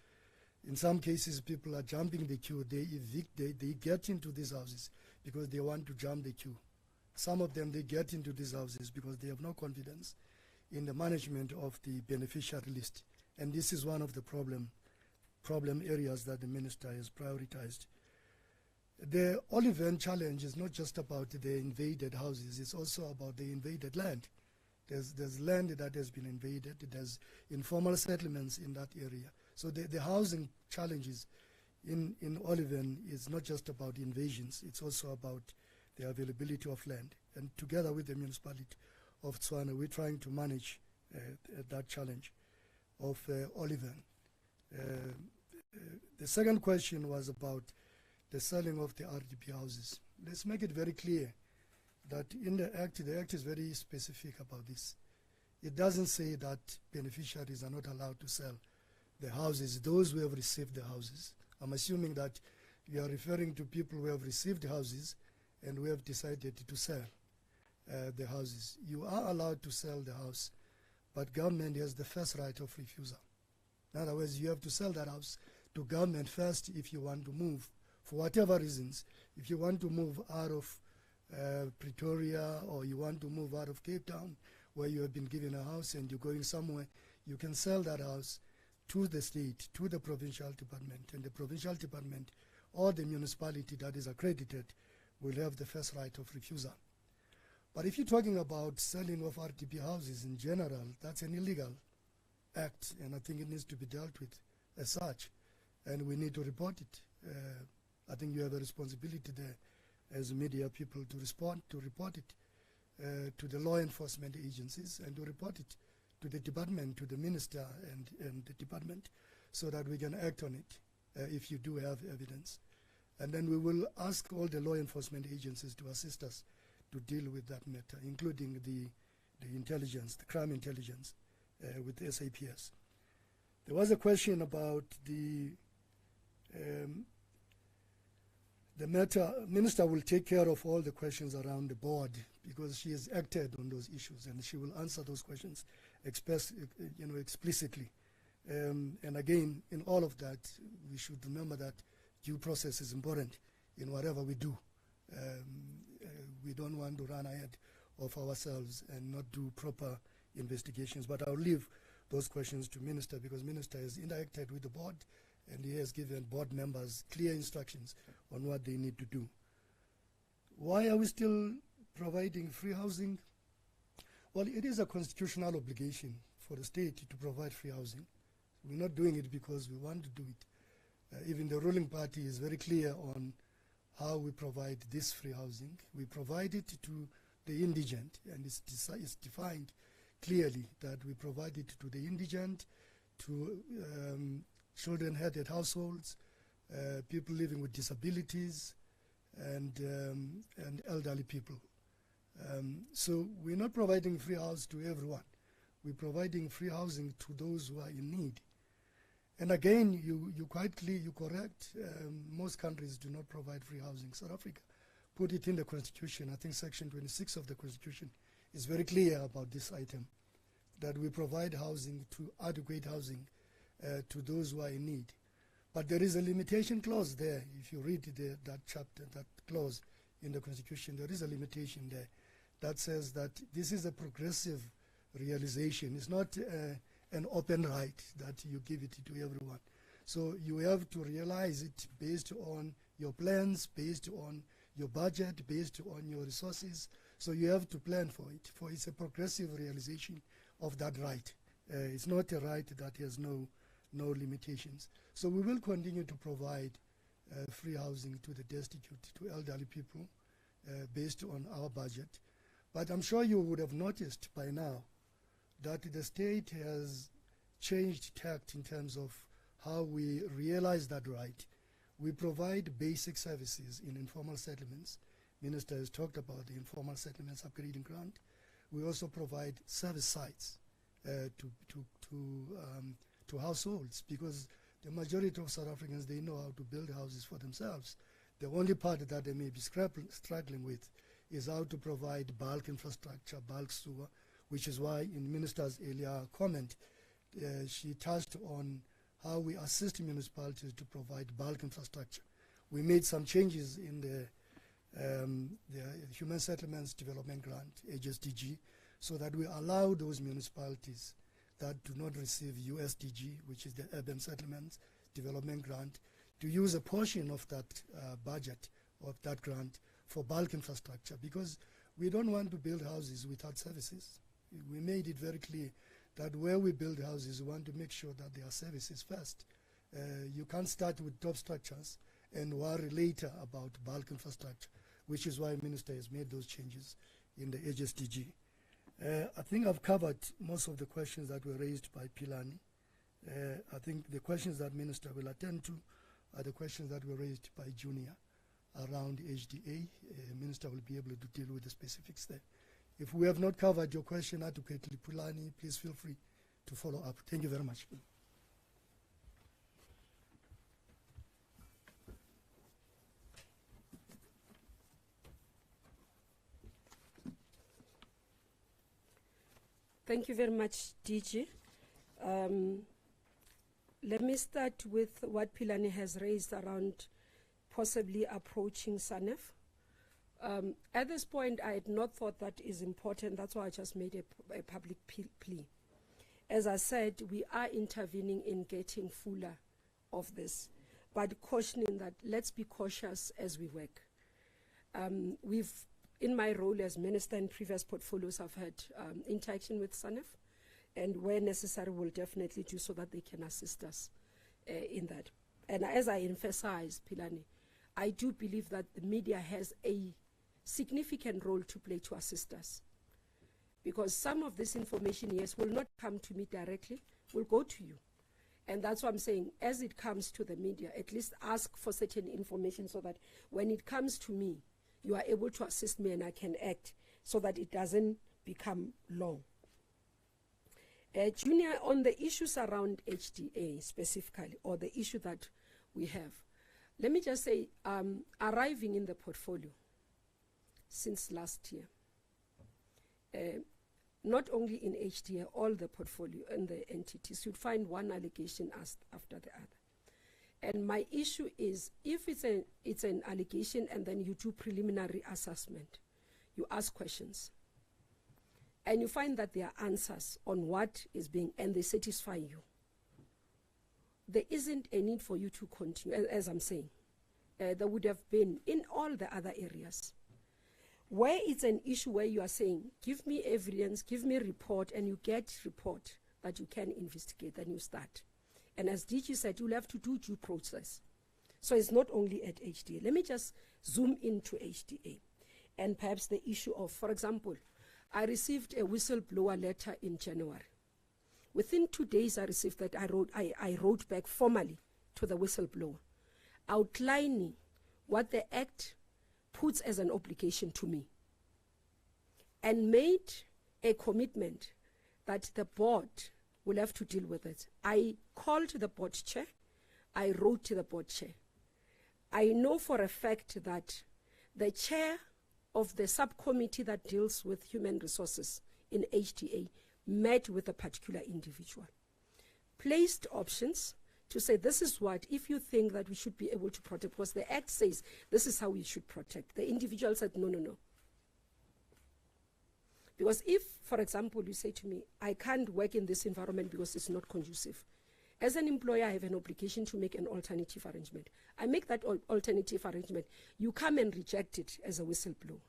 in some cases people are jumping the queue. They get into these houses because they want to jump the queue. Some of them, they get into these houses because they have no confidence in the management of the beneficiary list. And this is one of the problem areas that the minister has prioritized. The Oliven challenge is not just about the invaded houses, it's also about the invaded land. There's land that has been invaded, there's informal settlements in that area. So the housing challenges in Oliven is not just about invasions, it's also about the availability of land. And together with the municipality of Tshwane, we're trying to manage that challenge of Oliven. The second question was about the selling of the RDP houses. Let's make it very clear that in the Act is very specific about this. It doesn't say that beneficiaries are not allowed to sell the houses, those who have received the houses. I'm assuming that you are referring to people who have received houses and who have decided to sell the houses. You are allowed to sell the house, but government has the first right of refusal. In other words, you have to sell that house to government first if you want to move. For whatever reasons, if you want to move out of Pretoria, or you want to move out of Cape Town, where you have been given a house and you're going somewhere, you can sell that house to the state, to the provincial department, and the provincial department or the municipality that is accredited will have the first right of refusal. But if you're talking about selling of RDP houses in general, that's an illegal act, and I think it needs to be dealt with as such, and we need to report it. I think you have a responsibility there as media people to report it to the law enforcement agencies, and to report it to the department, to the minister and the department, so that we can act on it. if you do have evidence. And then we will ask all the law enforcement agencies to assist us to deal with that matter, including the intelligence, the crime intelligence with the SAPS. There was a question about the matter. Minister will take care of all the questions around the board because she has acted on those issues, and she will answer those questions explicitly. And again, in all of that, we should remember that due process is important in whatever we do. We don't want to run ahead of ourselves and not do proper investigations. But I'll leave those questions to Minister, because Minister has interacted with the board and he has given board members clear instructions on what they need to do. Why are we still providing free housing? Well, it is a constitutional obligation for the state to provide free housing. We're not doing it because we want to do it. Even the ruling party is very clear on how we provide this free housing. We provide it to the indigent, and it's defined clearly that we provide it to the indigent, to children-headed households, people living with disabilities, and elderly people. So we're not providing free house to everyone. We're providing free housing to those who are in need. And again, you quite clear, you're correct. Most countries do not provide free housing. South Africa put it in the Constitution. I think Section 26 of the Constitution is very clear about this item, that we provide housing, to adequate housing to those who are in need. But there is a limitation clause there. If you read that chapter, that clause in the Constitution, there is a limitation there that says that this is a progressive realization. It's not an open right that you give it to everyone. So you have to realize it based on your plans, based on your budget, based on your resources. So you have to plan for it. For it's a progressive realization of that right. It's not a right that has no limitations. So we will continue to provide free housing to the destitute, to elderly people, based on our budget. But I'm sure you would have noticed by now that the state has changed tact in terms of how we realize that right. We provide basic services in informal settlements. Minister has talked about the informal settlements upgrading grant. We also provide service sites to households, because the majority of South Africans, they know how to build houses for themselves. The only part that they may be struggling with is how to provide bulk infrastructure, bulk sewer, which is why in Minister's earlier comment, she touched on how we assist municipalities to provide bulk infrastructure. We made some changes in the Human Settlements Development Grant, HSDG, so that we allow those municipalities that do not receive USDG, which is the Urban Settlements Development Grant, to use a portion of that budget, of that grant, for bulk infrastructure, because we don't want to build houses without services. We made it very clear that where we build houses, we want to make sure that there are services first. You can't start with top structures and worry later about bulk infrastructure, which is why Minister has made those changes in the HSDG. I think I've covered most of the questions that were raised by Pilani. I think the questions that Minister will attend to are the questions that were raised by Junior around HDA. Minister will be able to deal with the specifics there. If we have not covered your question adequately, Pilani, please feel free to follow up. Thank you very much. Thank you very much, DG. Let me start with what Pilani has raised around possibly approaching SANEF. At this point, I had not thought that is important. That's why I just made a public plea. As I said, we are intervening in getting fuller of this, but cautioning that let's be cautious as we work. In my role as minister in previous portfolios, I've had interaction with SANEF, and where necessary, we'll definitely do so that they can assist us in that. And as I emphasize, Pilani, I do believe that the media has a significant role to play to assist us, because some of this information, yes, will not come to me directly, will go to you. And that's what I'm saying. As it comes to the media, at least ask for certain information so that when it comes to me, you are able to assist me and I can act so that it doesn't become long. Junior, on the issues around HDA specifically, or the issue that we have, let me just say, arriving in the portfolio since last year, not only in HDA, all the portfolio and the entities, you'd find one allegation asked after the other. And my issue is, if it's an allegation and then you do preliminary assessment, you ask questions, and you find that there are answers on what is being, and they satisfy you, there isn't a need for you to continue, as I'm saying. There would have been in all the other areas. Where it's an issue where you are saying, give me evidence, give me report, and you get report that you can investigate, then you start. And as DG said, you'll have to do due process. So it's not only at HDA. Let me just zoom into HDA. And perhaps the issue of, for example, I received a whistleblower letter in January. Within 2 days I received that, I wrote back formally to the whistleblower, outlining what the Act puts as an obligation to me, and made a commitment that the board will have to deal with it. I called the board chair, I wrote to the board chair. I know for a fact that the chair of the subcommittee that deals with human resources in HDA met with a particular individual, placed options to say, this is what, if you think that we should be able to protect, because the Act says this is how we should protect. The individual said, no, no, no. Because if, for example, you say to me, I can't work in this environment because it's not conducive, as an employer, I have an obligation to make an alternative arrangement. I make that alternative arrangement. You come and reject it as a whistleblower.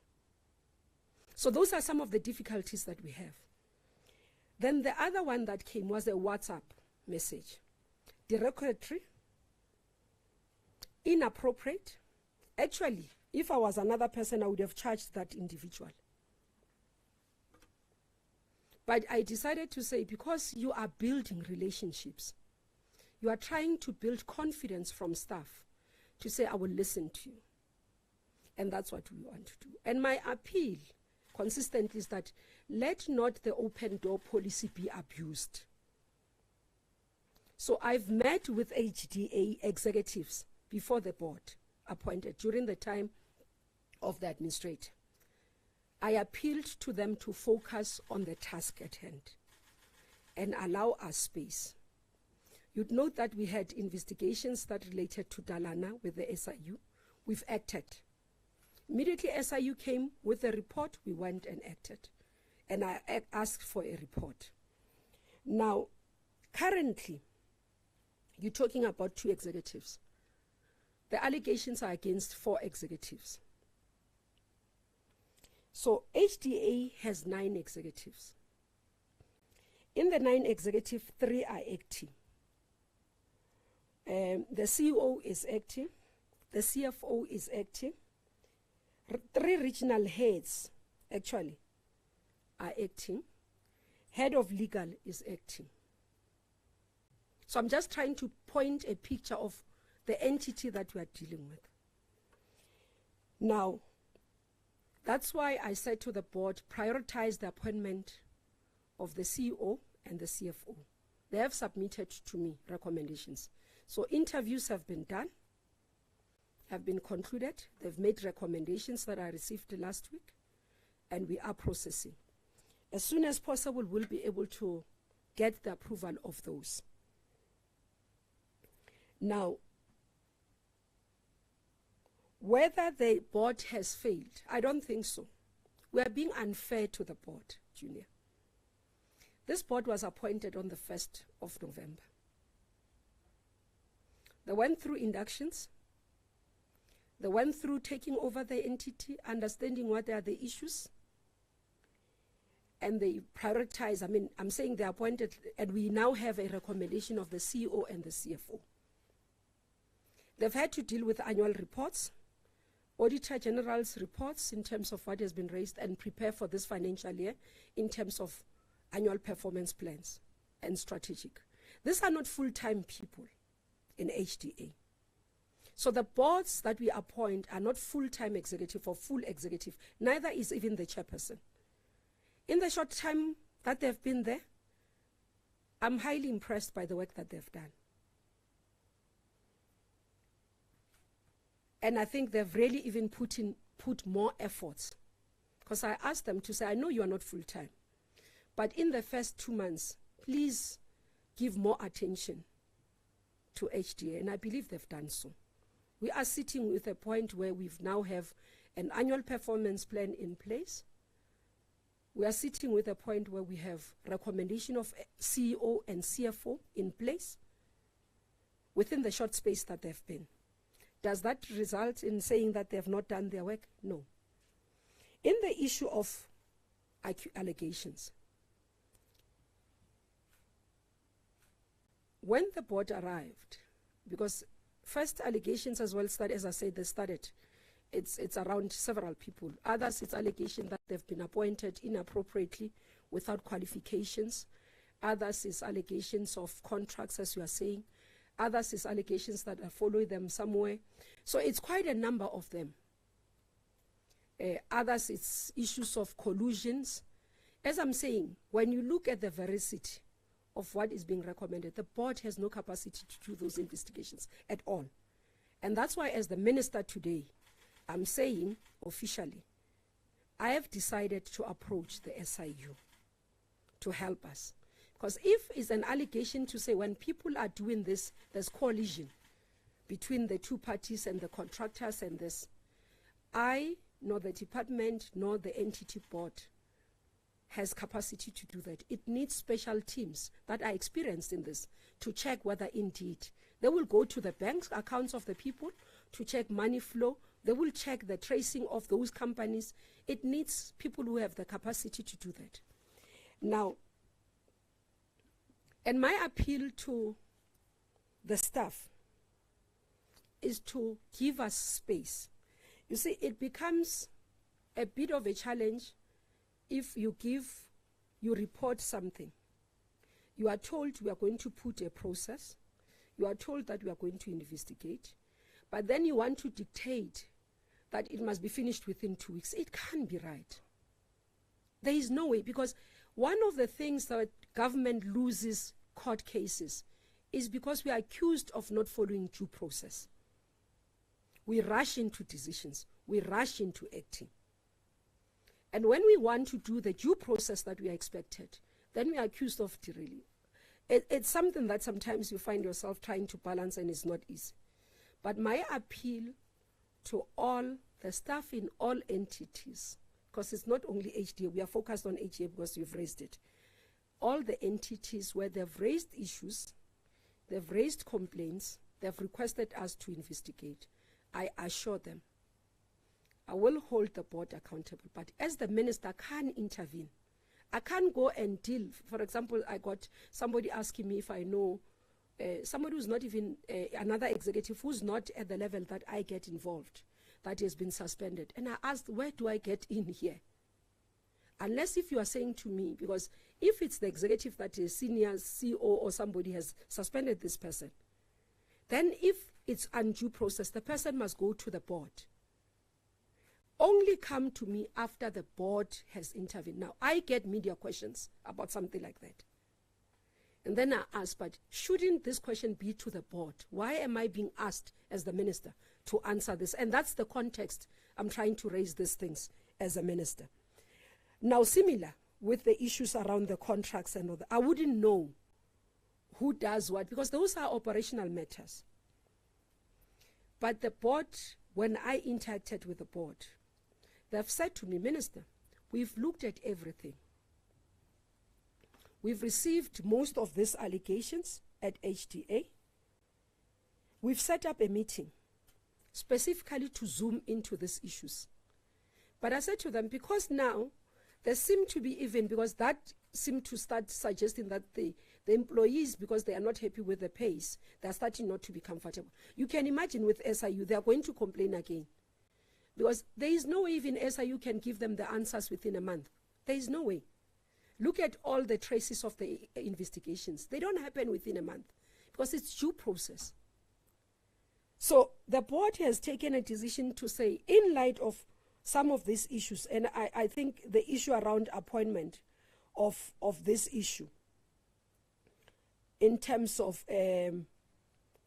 So those are some of the difficulties that we have. Then the other one that came was a WhatsApp message. Derogatory, inappropriate. Actually, if I was another person, I would have charged that individual. But I decided to say, because you are building relationships, you are trying to build confidence from staff, to say, I will listen to you. And that's what we want to do. And my appeal consistently is that let not the open door policy be abused. So I've met with HDA executives before the board appointed during the time of the administrator. I appealed to them to focus on the task at hand and allow us space. You'd note that we had investigations that related to Dalana with the SIU. We've acted. Immediately SIU came with a report, we went and acted. And I asked for a report. Now, currently, you're talking about 2 executives. The allegations are against 4 executives. So HDA has 9 executives. In the 9 executives, 3 are acting. The CEO is acting, the CFO is acting, 3 regional heads actually are acting, head of legal is acting. So I'm just trying to point a picture of the entity that we are dealing with. Now, that's why I said to the board, prioritize the appointment of the CEO and the CFO. They have submitted to me recommendations. So interviews have been done, have been concluded. They've made recommendations that I received last week, and we are processing. As soon as possible, we'll be able to get the approval of those. Now, whether the board has failed, I don't think so. We are being unfair to the board, Junior. This board was appointed on the 1st of November. They went through inductions. They went through taking over the entity, understanding what are the issues. And they prioritize, I'm saying they appointed, and we now have a recommendation of the CEO and the CFO. They've had to deal with annual reports, Auditor General's reports in terms of what has been raised, and prepare for this financial year in terms of annual performance plans and strategic. These are not full-time people in HDA. So the boards that we appoint are not full-time executive or full executive, neither is even the chairperson. In the short time that they've been there, I'm highly impressed by the work that they've done. And I think they've really even put more efforts. Because I asked them to say, I know you are not full-time, but in the first 2 months, please give more attention to HDA, and I believe they've done so. We are sitting with a point where we now have an annual performance plan in place. We are sitting with a point where we have recommendation of CEO and CFO in place within the short space that they've been. Does that result in saying that they have not done their work? No. In the issue of allegations, when the board arrived, because first allegations as well started, as I said, they started, it's around several people. Others, it's allegation that they've been appointed inappropriately without qualifications. Others is allegations of contracts, as you are saying. Others is allegations that are following them somewhere. So it's quite a number of them. Others, it's issues of collusions. As I'm saying, when you look at the veracity of what is being recommended, the board has no capacity to do those investigations at all. And that's why, as the minister today, I'm saying officially, I have decided to approach the SIU to help us. Because if it's an allegation to say when people are doing this, there's collusion between the two parties and the contractors and this, I, nor the department, nor the entity board has capacity to do that. It needs special teams that are experienced in this to check whether indeed they will go to the bank accounts of the people to check money flow. They will check the tracing of those companies. It needs people who have the capacity to do that. Now, and my appeal to the staff is to give us space. You see, it becomes a bit of a challenge if you report something. You are told we are going to put a process. You are told that we are going to investigate. But then you want to dictate that it must be finished within 2 weeks. It can't be right. There is no way, because one of the things that government loses court cases is because we are accused of not following due process. We rush into decisions. We rush into acting. And when we want to do the due process that we are expected, then we are accused of derailing. It's something that sometimes you find yourself trying to balance, and it's not easy. But my appeal to all the staff in all entities, because it's not only HDA, we are focused on HDA because you've raised it. All the entities where they've raised issues, they've raised complaints, they've requested us to investigate, I assure them, I will hold the board accountable. But as the minister, I can't intervene. I can't go and deal. For example, I got somebody asking me if I know somebody who's not even another executive who's not at the level that I get involved, that has been suspended. And I asked, where do I get in here? Unless if you are saying to me, because if it's the executive that is senior CEO or somebody has suspended this person, then if it's undue process, the person must go to the board. Only come to me after the board has intervened. Now, I get media questions about something like that. And then I ask, but shouldn't this question be to the board? Why am I being asked as the minister to answer this? And that's the context I'm trying to raise these things as a minister. Now, similar with the issues around the contracts and all that, I wouldn't know who does what, because those are operational matters. But the board, when I interacted with the board, they've said to me, Minister, we've looked at everything. We've received most of these allegations at HDA. We've set up a meeting specifically to zoom into these issues. But I said to them, because now there seem to be even, because that seemed to start suggesting that the employees, because they are not happy with the pace, they are starting not to be comfortable. You can imagine with SIU, they are going to complain again. Because there is no way even SIU can give them the answers within a month. There is no way. Look at all the traces of the investigations. They don't happen within a month because it's due process. So the board has taken a decision to say, in light of some of these issues, and I think the issue around appointment of this issue, in terms of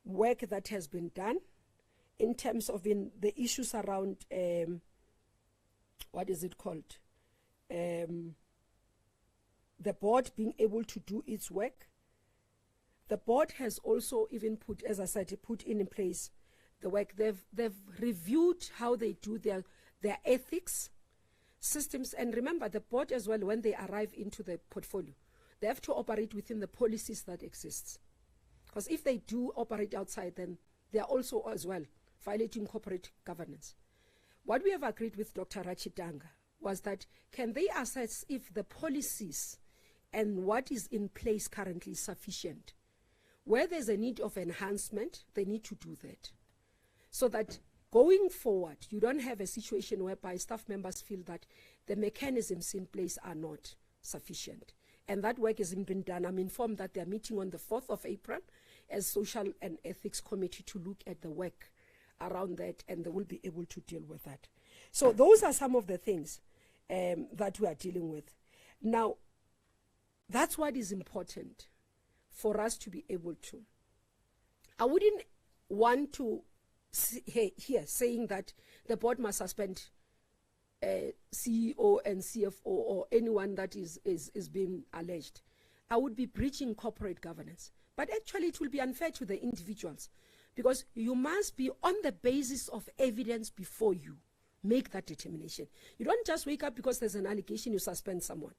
work that has been done, in terms of the issues around, what is it called? The board being able to do its work. The board has also even put, as I said, put in place the work. They've reviewed how they do their ethics systems. And remember, the board as well, when they arrive into the portfolio, they have to operate within the policies that exist. Because if they do operate outside, then they are also as well violating corporate governance. What we have agreed with Dr. Rachitanga was that can they assess if the policies and what is in place currently is sufficient. Where there's a need of enhancement, they need to do that. So that going forward, you don't have a situation whereby staff members feel that the mechanisms in place are not sufficient. And that work hasn't been done. I'm informed that they're meeting on the 4th of April as Social and Ethics Committee to look at the work around that, and they will be able to deal with that. So those are some of the things that we are dealing with. Now, that's what is important for us to be able to. I wouldn't want to hear saying that the board must suspend CEO and CFO or anyone that is being alleged. I would be breaching corporate governance. But actually it will be unfair to the individuals, because you must be on the basis of evidence before you make that determination. You don't just wake up because there's an allegation, you suspend someone.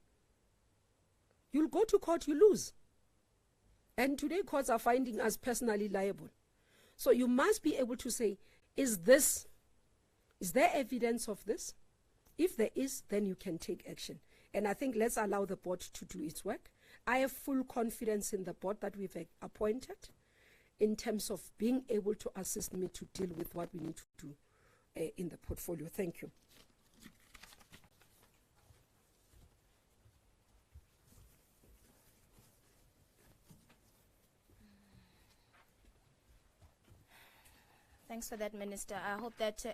You'll go to court, you lose. And today courts are finding us personally liable. So you must be able to say, is there evidence of this? If there is, then you can take action. And I think let's allow the board to do its work. I have full confidence in the board that we've appointed in terms of being able to assist me to deal with what we need to do in the portfolio. Thank you. Thanks for that, Minister. I hope that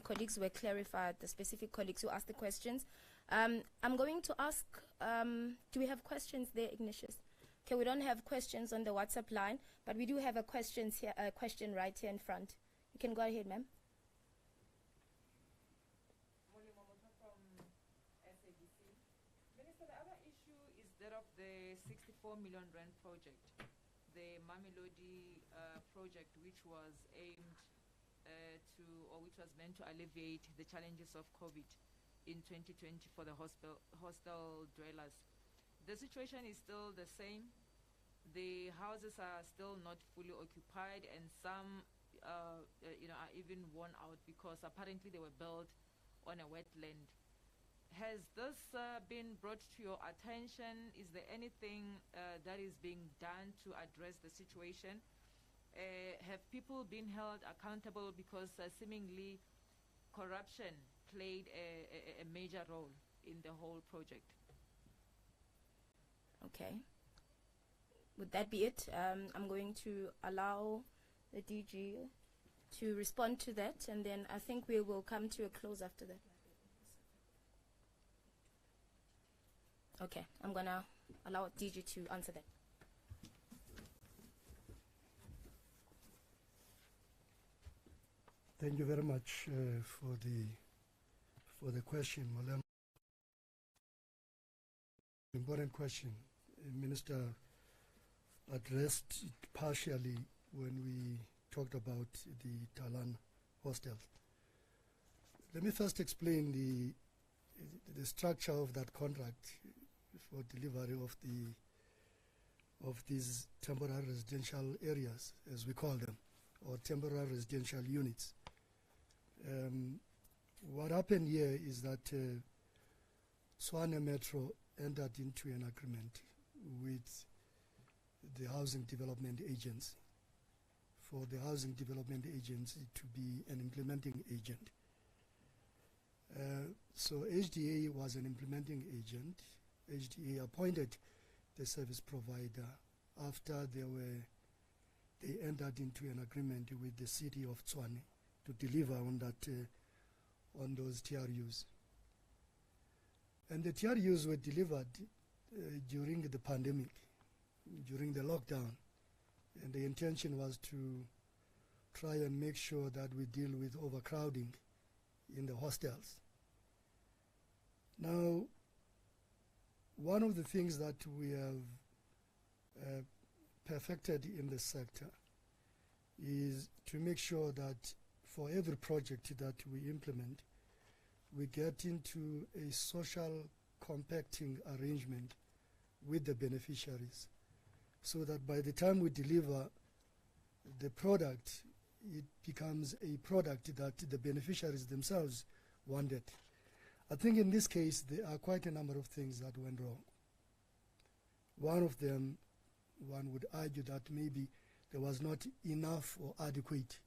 colleagues were clarified, the specific colleagues who asked the questions. I'm going to ask, do we have questions there, Ignatius? Okay, we don't have questions on the WhatsApp line, but we do have a question right here in front. You can go ahead, ma'am. Minister, the other issue is that of the 64 million rand project, the Mamelodi project, which was aimed which was meant to alleviate the challenges of COVID in 2020 for the hostel dwellers. The situation is still the same. The houses are still not fully occupied, and some are even worn out because apparently they were built on a wetland. Has this been brought to your attention? Is there anything that is being done to address the situation? Have people been held accountable, because seemingly corruption played a major role in the whole project? Okay. Would that be it? I'm going to allow the DG to respond to that, and then I think we will come to a close after that. Okay, I'm going to allow DG to answer that. Thank you very much for the question, Malem. Important question. Minister addressed it partially when we talked about the Talan hostels. Let me first explain the structure of that contract for delivery of these temporary residential areas, as we call them, or temporary residential units. What happened here is that Swane Metro entered into an agreement with the Housing Development Agency for the Housing Development Agency to be an implementing agent. So HDA was an implementing agent, HDA appointed the service provider after they entered into an agreement with the city of Tshwane to deliver on that on those TRUs. And the TRUs were delivered during the pandemic, during the lockdown, and the intention was to try and make sure that we deal with overcrowding in the hostels. Now, one of the things that we have perfected in the sector is to make sure that for every project that we implement, we get into a social compacting arrangement with the beneficiaries, so that by the time we deliver the product, it becomes a product that the beneficiaries themselves wanted. I think in this case, there are quite a number of things that went wrong. One of them, one would argue that maybe there was not enough or adequate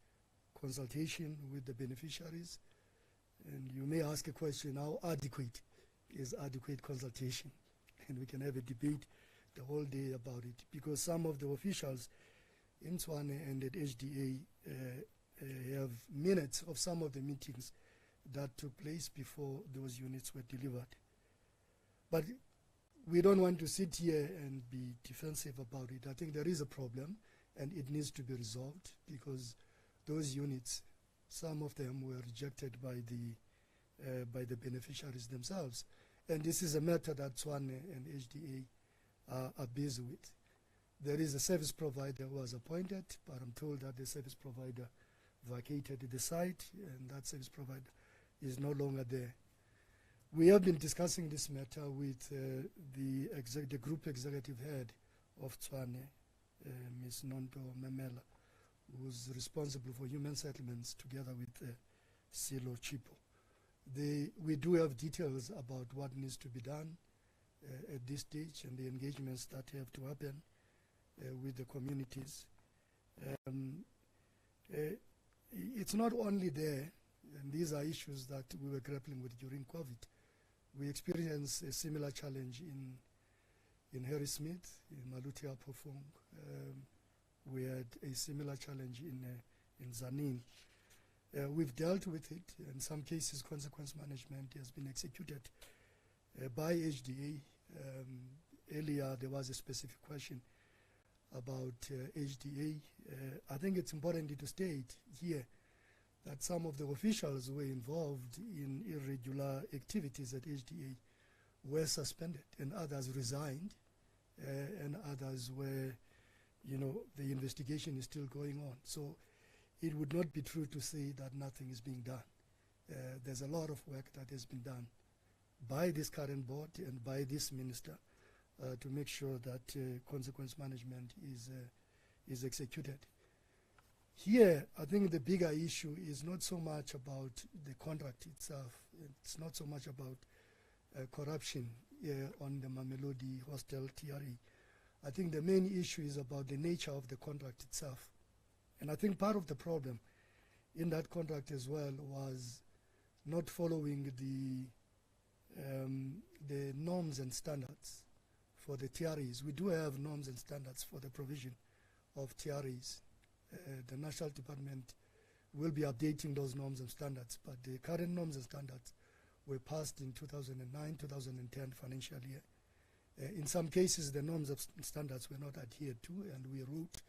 consultation with the beneficiaries. And you may ask a question, how adequate is adequate consultation? And we can have a debate the whole day about it, because some of the officials in Tshwane and at HDA have minutes of some of the meetings that took place before those units were delivered. But we don't want to sit here and be defensive about it. I think there is a problem and it needs to be resolved, because those units, some of them were rejected by the beneficiaries themselves. And this is a matter that Tshwane and HDA are busy with. There is a service provider who was appointed, but I'm told that the service provider vacated the site and that service provider is no longer there. We have been discussing this matter with the group executive head of Tshwane, Ms. Nonto Memela, who's responsible for human settlements, together with Silo Chipo. We do have details about what needs to be done at this stage and the engagements that have to happen with the communities. It's not only there, and these are issues that we were grappling with during COVID. We experienced a similar challenge in Harrismith, in Maluti Apofong. We had a similar challenge in Zanin. We've dealt with it. In some cases, consequence management has been executed by HDA. Earlier, there was a specific question about HDA. I think it's important to state here that some of the officials were involved in irregular activities at HDA were suspended, and others resigned, and others were, the investigation is still going on. So it would not be true to say that nothing is being done. There's a lot of work that has been done by this current board and by this minister to make sure that consequence management is executed. Here, I think the bigger issue is not so much about the contract itself. It's not so much about corruption on the Mamelodi Hostel TRE. I think the main issue is about the nature of the contract itself. And I think part of the problem in that contract as well was not following the norms and standards for the TREs. We do have norms and standards for the provision of TREs. The National Department will be updating those norms and standards, but the current norms and standards were passed in 2009-2010 financial year. In some cases, the norms and standards were not adhered to, and we wrote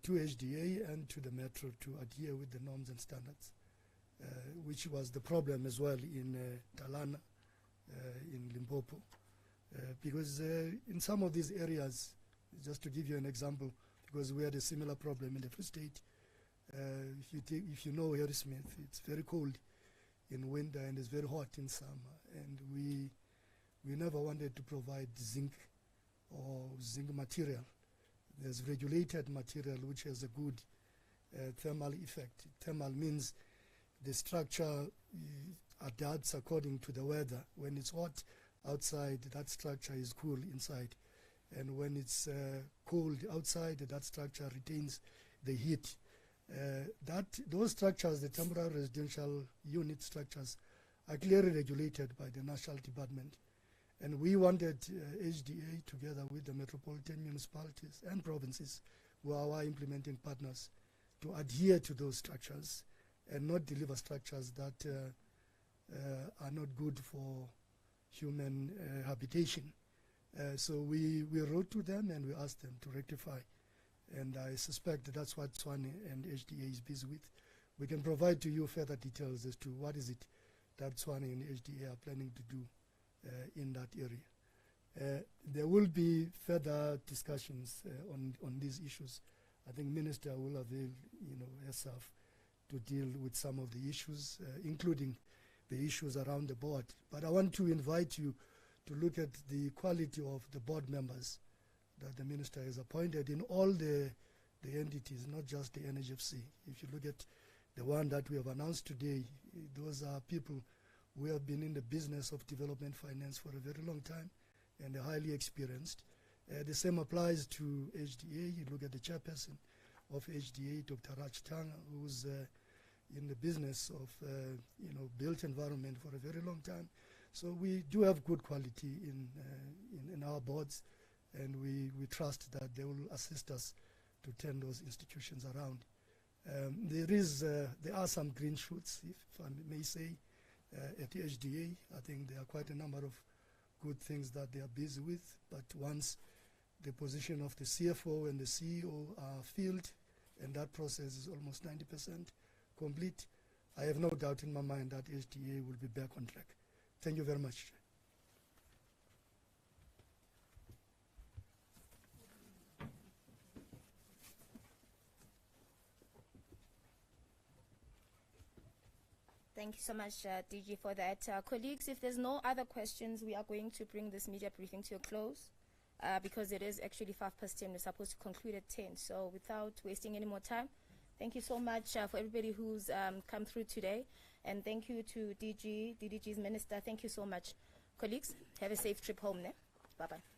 to HDA and to the Metro to adhere with the norms and standards, which was the problem as well in Talana, in Limpopo. Because in some of these areas, just to give you an example, because we had a similar problem in the Free State. If you know Harrismith, it's very cold in winter and it's very hot in summer. And we never wanted to provide zinc or zinc material. There's regulated material which has a good thermal effect. Thermal means the structure adapts according to the weather. When it's hot outside, that structure is cool inside. And when it's cold outside, that structure retains the heat. Those structures, the temporary residential unit structures, are clearly regulated by the National Department. And we wanted HDA, together with the metropolitan municipalities and provinces, who are our implementing partners, to adhere to those structures and not deliver structures that are not good for human habitation. So we wrote to them and we asked them to rectify. And I suspect that's what Tshwane and HDA is busy with. We can provide to you further details as to what is it that Tshwane and HDA are planning to do in that area. There will be further discussions on these issues. I think Minister will avail herself to deal with some of the issues, including the issues around the board. But I want to invite you to look at the quality of the board members that the Minister has appointed in all the entities, not just the NHFC. If you look at the one that we have announced today, those are people who have been in the business of development finance for a very long time and are highly experienced. The same applies to HDA. You look at the chairperson of HDA, Dr. Raj Tanga, who's in the business of built environment for a very long time. So we do have good quality in our boards, and we trust that they will assist us to turn those institutions around. There are some green shoots, if I may say, at the HDA. I think there are quite a number of good things that they are busy with, but once the position of the CFO and the CEO are filled, and that process is almost 90% complete, I have no doubt in my mind that HDA will be back on track. Thank you very much. Thank you so much, DG, for that. Colleagues, if there's no other questions, we are going to bring this media briefing to a close because it is actually 10:05. We're supposed to conclude at 10. So without wasting any more time, thank you so much for everybody who's come through today. And thank you to DG's minister. Thank you so much. Colleagues, have a safe trip home. Bye-bye.